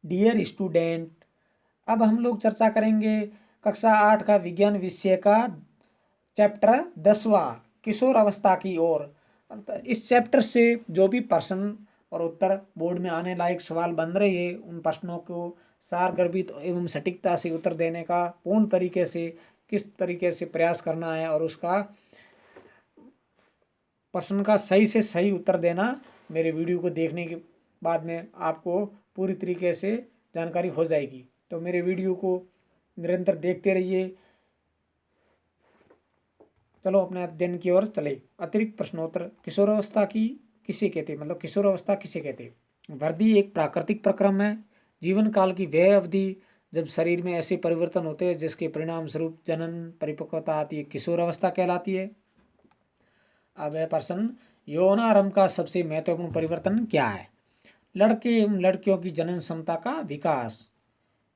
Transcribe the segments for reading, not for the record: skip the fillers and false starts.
Dear student, अब हम लोग चर्चा करेंगे कक्षा 8 का विज्ञान विषय का चैप्टर 10वां किशोर अवस्था की ओर। इस चैप्टर से जो भी प्रश्न और उत्तर बोर्ड में आने लायक सवाल बन रहे हैं उन प्रश्नों को सारगर्भित एवं सटीकता से उत्तर देने का पूर्ण तरीके से किस तरीके से प्रयास करना है और उसका प्रश्न का सही से सही उत्तर देना मेरे वीडियो को देखने के बाद में आपको पूरी तरीके से जानकारी हो जाएगी। तो मेरे वीडियो को निरंतर देखते रहिए। चलो अपने अध्ययन की ओर चले। अतिरिक्त प्रश्नोत्तर। किशोरावस्था की किसे कहते, मतलब किशोरावस्था किसे कहते? वृद्धि एक प्राकृतिक प्रक्रम है, जीवन काल की वह अवधि जब शरीर में ऐसे परिवर्तन होते हैं जिसके परिणाम स्वरूप जनन परिपक्वता आती है, किशोरावस्था कहलाती है। अब है प्रश्न, यौनारंभ का सबसे महत्वपूर्ण परिवर्तन क्या है? लड़के एवं लड़कियों की जनन क्षमता का विकास।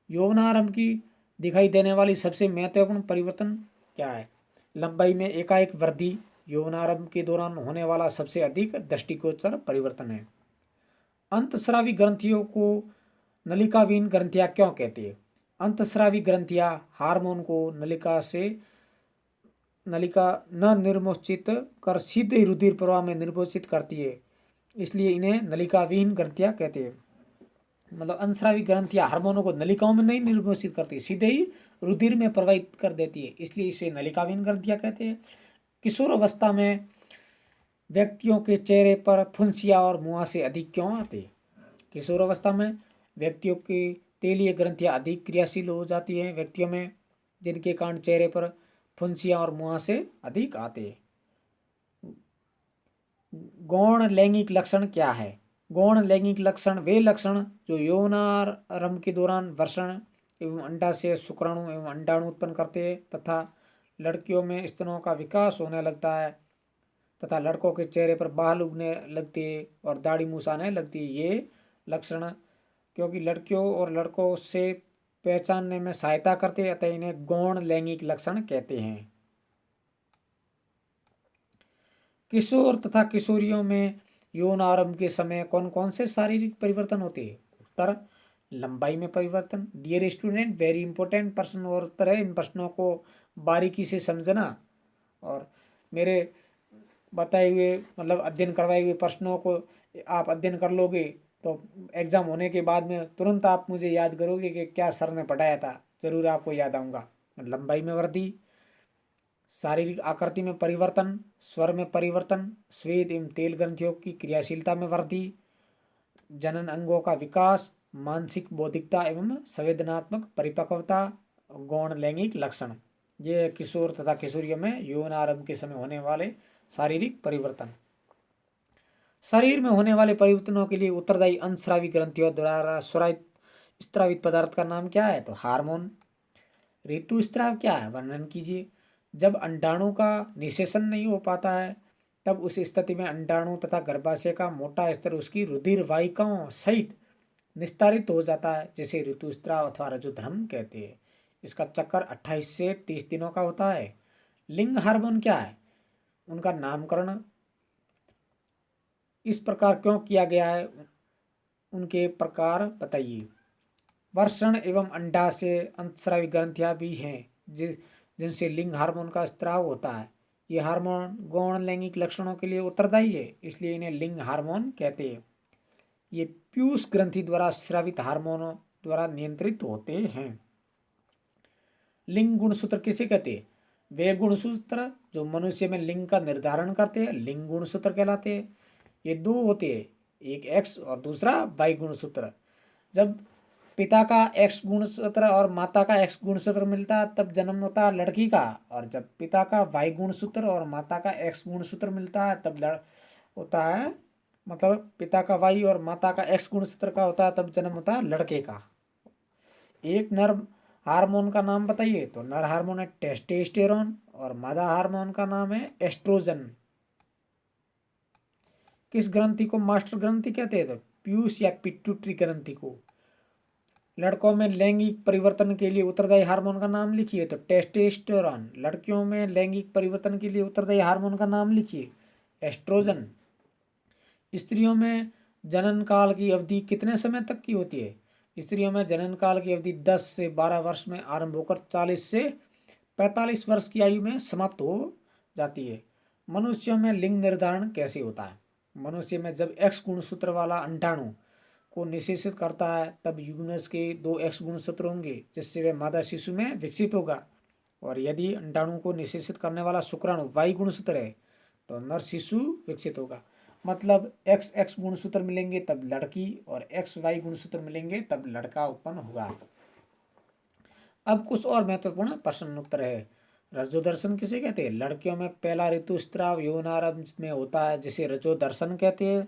यौनारंभ की दिखाई देने वाली सबसे महत्वपूर्ण परिवर्तन क्या है? लंबाई में एकाएक वृद्धि यौनारंभ के दौरान होने वाला सबसे अधिक दृष्टिगोचर परिवर्तन है। अंतस्रावी ग्रंथियों को नलिकावीन ग्रंथियां क्यों कहते हैं? अंतस्रावी ग्रंथियां हार्मोन को नलिका न निर्मोचित कर सीधे रुधिर प्रवाह में निर्मोचित करती है, इसलिए इन्हें नलिकाविहीन ग्रंथियां कहते हैं। मतलब अंतस्रावी ग्रंथियां हार्मोनों को नलिकाओं में नहीं निर्मोचित करती, सीधे ही रुधिर में प्रवाहित कर देती है, इसलिए इसे नलिकाविहीन ग्रंथियां कहते हैं। किशोर अवस्था में व्यक्तियों के चेहरे पर फुंसियाँ और मुहासे अधिक क्यों आते? किशोर अवस्था में व्यक्तियों की तेलीय ग्रंथियां अधिक क्रियाशील हो जाती हैं व्यक्तियों में, जिनके कारण चेहरे पर फुंसियाँ और मुहासे अधिक आते हैं। गौण लैंगिक लक्षण क्या है? गौण लैंगिक लक्षण वे लक्षण जो यौनारंभ के दौरान वृषण एवं अंडाशय शुक्राणु एवं अंडाणु उत्पन्न करते हैं तथा लड़कियों में स्तनों का विकास होने लगता है तथा लड़कों के चेहरे पर बाल उगने लगती है और दाढ़ी मूछ आने लगती है। ये लक्षण क्योंकि लड़कियों और लड़कों से पहचानने में सहायता करते हैं, अतः इन्हें गौण लैंगिक लक्षण कहते हैं। किशोर तथा किशोरियों में यौन आरंभ के समय कौन कौन से शारीरिक परिवर्तन होते हैं? उत्तर, लंबाई में परिवर्तन। डियर स्टूडेंट, वेरी इंपॉर्टेंट प्रश्न और उत्तर है, इन प्रश्नों को बारीकी से समझना और मेरे बताए हुए मतलब अध्ययन करवाए हुए प्रश्नों को आप अध्ययन कर लोगे तो एग्जाम होने के बाद में तुरंत आप मुझे याद करोगे कि क्या सर ने पढ़ाया था, जरूर आपको याद आऊँगा। लंबाई में वृद्धि, शारीरिक आकृति में परिवर्तन, स्वर में परिवर्तन, श्वेत एवं तेल ग्रंथियों की क्रियाशीलता में वृद्धि, जनन अंगों का विकास, मानसिक बौद्धिकता एवं संवेदनात्मक परिपक्वता, गौण लैंगिक लक्षण। ये किशोर तथा किशोरियों में यौन आरंभ के समय होने वाले शारीरिक परिवर्तन। शरीर में होने वाले परिवर्तनों के लिए उत्तरदायी अंतस्रावी ग्रंथियों द्वारा स्रावित पदार्थ का नाम क्या है? तो हार्मोन। ऋतुस्राव क्या है, वर्णन कीजिए। जब अंडाणु का निषेचन नहीं हो पाता है तब उस स्थिति में अंडाणु तथा गर्भाशय का मोटा स्तर उसकी रुधिर वाहिकाओं सहित निस्तारित हो जाता है, जिसे ऋतुस्राव अथवा रजोधर्म कहते हैं। इसका चक्कर 28 से 30 दिनों का होता है। लिंग हार्मोन क्या है, उनका नामकरण इस प्रकार क्यों किया गया है, उनके प्रकार बताइए। वर्षण एवं अंडाशय अंतस्रावी ग्रंथियां भी हैं जिनसे लिंग हार्मोन का स्त्राव होता है। ये हार्मोन गौण लैंगिक लक्षणों के लिए उत्तरदायी है, इसलिए इन्हें लिंग हार्मोन कहते हैं। ये पीयूष ग्रंथि द्वारा स्रावित हार्मोनों द्वारा नियंत्रित होते हैं। लिंग गुणसूत्र किसे कहते हैं? वे गुणसूत्र जो मनुष्य में लिंग का निर्धारण करते हैं लिंग गुणसूत्र कहलाते हैं। ये दो होते हैं, एक एक्स और दूसरा वाई गुणसूत्र। जब पिता का एक्स गुणसूत्र और माता का एक्स गुणसूत्र मिलता है तब जन्म होता है लड़की का, और जब पिता का वाई गुणसूत्र और माता का एक्स गुणसूत्र मिलता है तब होता है, मतलब पिता का वाई और माता का एक्स गुणसूत्र का होता है तब जन्म होता है लड़के का। एक नर हार्मोन का नाम बताइए। तो नर हार्मोन है टेस्टोस्टेरोन और मादा हार्मोन का नाम है एस्ट्रोजन। किस ग्रंथि को मास्टर ग्रंथि कहते हैं? तो पीयूष या पिट्यूटरी ग्रंथि को। लड़कों में लैंगिक परिवर्तन के लिए उत्तरदायी हार्मोन का नाम लिखिए। तो टेस्टोस्टेरोन। लड़कियों में लैंगिक परिवर्तन के लिए उत्तरदायी हार्मोन का नाम लिखिए, एस्ट्रोजन। स्त्रियों में जनन काल की अवधि कितने समय तक की होती है? स्त्रियों में जनन काल की अवधि 10 से 12 वर्ष में आरंभ होकर 40 से 45 वर्ष की आयु में समाप्त हो जाती है। मनुष्यों में लिंग निर्धारण कैसे होता है? मनुष्य में जब एक्स गुणसूत्र वाला अंडाणु को निषेचित करता है तब युग्मनज के 2 एक्स गुणसूत्र होंगे जिससे वह मादा शिशु में विकसित होगा। और यदि अंडाणु को निषेचित करने वाला शुक्राणु वाई गुणसूत्र है तो नर शिशु विकसित होगा। मतलब एक्स एक्स गुणसूत्र मिलेंगे तब लड़की और एक्स वाई गुणसूत्र मिलेंगे तब लड़का उत्पन्न होगा। अब कुछ और महत्वपूर्ण प्रश्न उत्तर है। रजोदर्शन किसे कहते हैं? लड़कियों में पहला ऋतुस्राव यौनारंभ में होता है जिसे रजोदर्शन कहते हैं।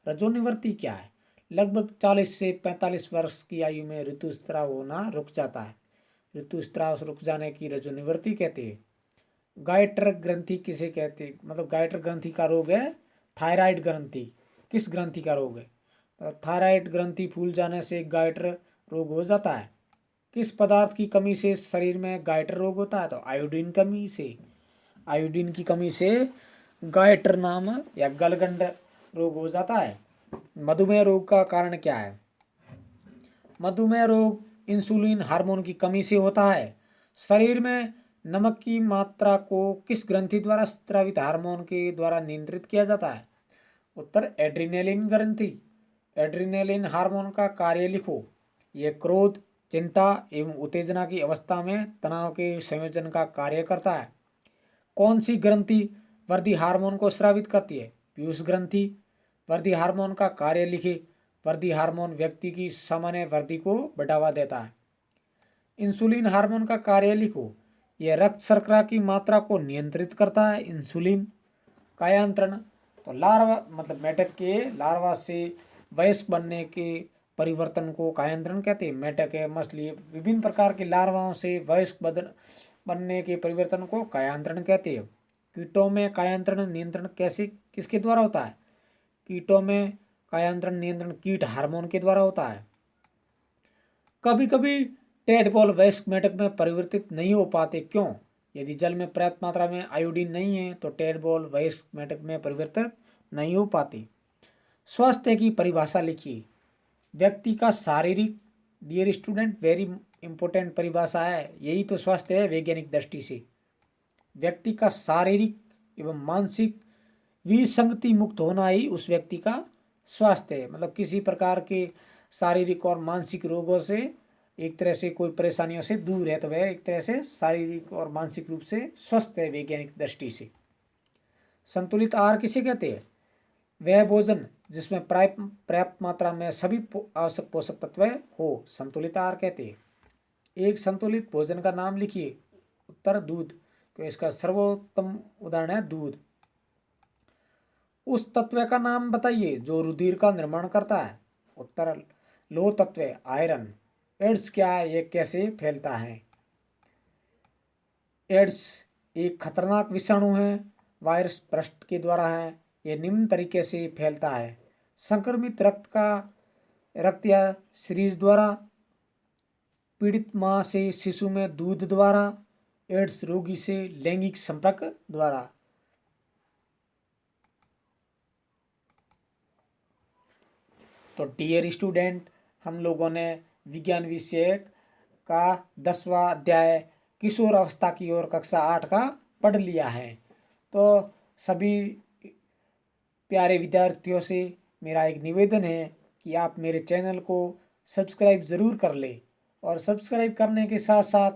रजोनिवृत्ति क्या है? लगभग 40 से 45 वर्ष की आयु में ऋतुस्राव होना रुक जाता है। ऋतुस्राव रुक जाने की रजोनिवृत्ति कहते हैं। गायटर ग्रंथि किसे कहते हैं? मतलब गायटर ग्रंथि का रोग है थायराइड ग्रंथि। किस ग्रंथि का रोग है? थायराइड ग्रंथि फूल जाने से गायटर रोग हो जाता है। किस पदार्थ की कमी से शरीर में गायटर रोग होता है? तो आयोडीन कमी से। आयोडीन की कमी से गायटर नाम या गलगंड रोग हो जाता है। मधुमेह रोग का कारण क्या है? मधुमेह रोग इंसुलिन हार्मोन की कमी से होता है। शरीर में नमक की मात्रा को किस ग्रंथि द्वारा स्रावित हार्मोन के द्वारा नियंत्रित किया जाता है? उत्तर एड्रीनेलिन ग्रंथि। एड्रीनेलिन हार्मोन का कार्य लिखो। यह क्रोध, चिंता एवं उत्तेजना की अवस्था में तनाव के संयोजन का कार्य करता है। कौन सी ग्रंथि वृद्धि हार्मोन को स्रावित करती है? पीयूष ग्रंथि। वृद्धि हार्मोन का कार्य लिखे। वृद्धि हार्मोन व्यक्ति की सामान्य वृद्धि को बढ़ावा देता है। इंसुलिन हार्मोन का कार्य लिखो। यह रक्त शर्करा की मात्रा को नियंत्रित करता है। इंसुलिन कायांतरण तो लार्वा मतलब मेढक के लार्वा से वयस्क बनने के परिवर्तन को कायांतरण कहते हैं। मेढक है, मछली, विभिन्न प्रकार के लार्वाओं से वयस्क बनने के परिवर्तन को कायांतरण कहते हैं। कीटों में कायांतरण नियंत्रण कैसे किसके द्वारा होता है? कीटों में कायांतरण नियंत्रण कीट हार्मोन के द्वारा होता है। कभी कभी टेडपोल वयस्क मेढक में परिवर्तित नहीं हो पाते, क्यों? यदि जल में पर्याप्त मात्रा में आयोडीन नहीं है तो टेडपोल वयस्क मेढक में परिवर्तित नहीं हो पाती। स्वास्थ्य की परिभाषा लिखिए। व्यक्ति का शारीरिक, डियर स्टूडेंट वेरी इंपॉर्टेंट परिभाषा है, यही तो स्वास्थ्य है वैज्ञानिक दृष्टि से। व्यक्ति का शारीरिक एवं मानसिक विसंगति मुक्त होना ही उस व्यक्ति का स्वास्थ्य है। मतलब किसी प्रकार के शारीरिक और मानसिक रोगों से, एक तरह से कोई परेशानियों से दूर है तो वह एक तरह से शारीरिक और मानसिक रूप से स्वस्थ है वैज्ञानिक दृष्टि से। संतुलित आहार किसे कहते हैं? वह भोजन जिसमें पर्याप्त मात्रा में सभी आवश्यक पोषक तत्व हो, संतुलित आहार कहते हैं। एक संतुलित भोजन का नाम लिखिए। उत्तर दूध, क्योंकि इसका सर्वोत्तम उदाहरण है दूध। उस तत्व का नाम बताइए जो रुधिर का निर्माण करता है। उत्तर लोह तत्व आयरन। एड्स क्या है, ये कैसे फैलता है? एड्स एक खतरनाक विषाणु है, वायरस पृष्ठ के द्वारा है। ये निम्न तरीके से फैलता है। संक्रमित रक्त या सीरीज द्वारा, पीड़ित मां से शिशु में दूध द्वारा, एड्स रोगी से लैंगिक संपर्क द्वारा। तो डियर स्टूडेंट, हम लोगों ने विज्ञान विषय का 10वां अध्याय किशोर अवस्था की ओर कक्षा 8 का पढ़ लिया है। तो सभी प्यारे विद्यार्थियों से मेरा एक निवेदन है कि आप मेरे चैनल को सब्सक्राइब ज़रूर कर लें और सब्सक्राइब करने के साथ साथ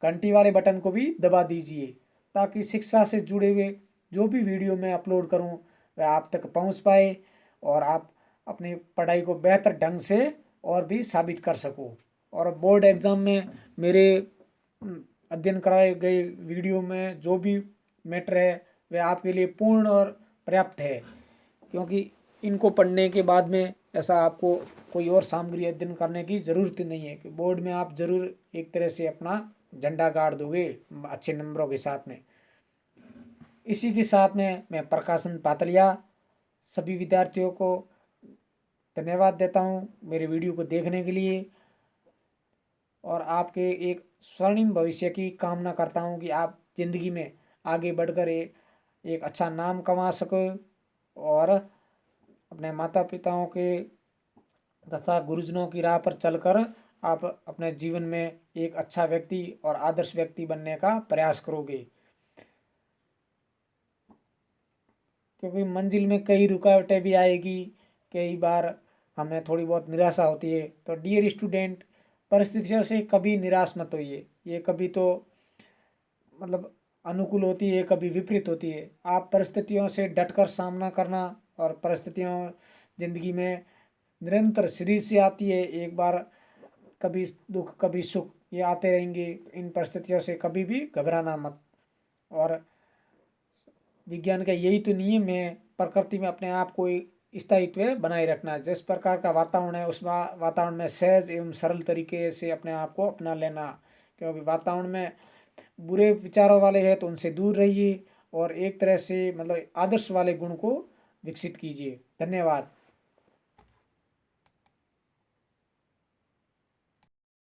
घंटी वाले बटन को भी दबा दीजिए ताकि शिक्षा से जुड़े हुए जो भी वीडियो मैं अपलोड करूं वह आप तक पहुंच पाए और आप अपनी पढ़ाई को बेहतर ढंग से और भी साबित कर सको। और बोर्ड एग्ज़ाम में मेरे अध्ययन कराए गए वीडियो में जो भी मैटर है वह आपके लिए पूर्ण और पर्याप्त है, क्योंकि इनको पढ़ने के बाद में ऐसा आपको कोई और सामग्री अध्ययन करने की ज़रूरत नहीं है कि बोर्ड में आप ज़रूर एक तरह से अपना झंडा गाड़ दोगे अच्छे नंबरों के साथ में। इसी के साथ में मैं प्रकाशन पातलिया सभी विद्यार्थियों को धन्यवाद देता हूँ मेरे वीडियो को देखने के लिए और आपके एक स्वर्णिम भविष्य की कामना करता हूँ कि आप ज़िंदगी में आगे बढ़कर एक अच्छा नाम कमा सको और अपने माता पिताओं के तथा गुरुजनों की राह पर चलकर आप अपने जीवन में एक अच्छा व्यक्ति और आदर्श व्यक्ति बनने का प्रयास करोगे। क्योंकि मंजिल में कई रुकावटें भी आएगी, कई बार हमें थोड़ी बहुत निराशा होती है। तो डियर स्टूडेंट, परिस्थितियों से कभी निराश मत होइए। ये कभी तो मतलब अनुकूल होती है, कभी विपरीत होती है। आप परिस्थितियों से डटकर सामना करना, और परिस्थितियों जिंदगी में निरंतर सीरीज से आती है। एक बार कभी दुख कभी सुख ये आते रहेंगे। इन परिस्थितियों से कभी भी घबराना मत। और विज्ञान का यही तो नियम है, प्रकृति में अपने आप को स्थायित्व बनाए रखना। जिस प्रकार का वातावरण है उस वातावरण में सहज एवं सरल तरीके से अपने आप को अपना लेना। क्योंकि वातावरण में बुरे विचारों वाले हैं तो उनसे दूर रहिए, और एक तरह से मतलब आदर्श वाले गुण को विकसित कीजिए। धन्यवाद।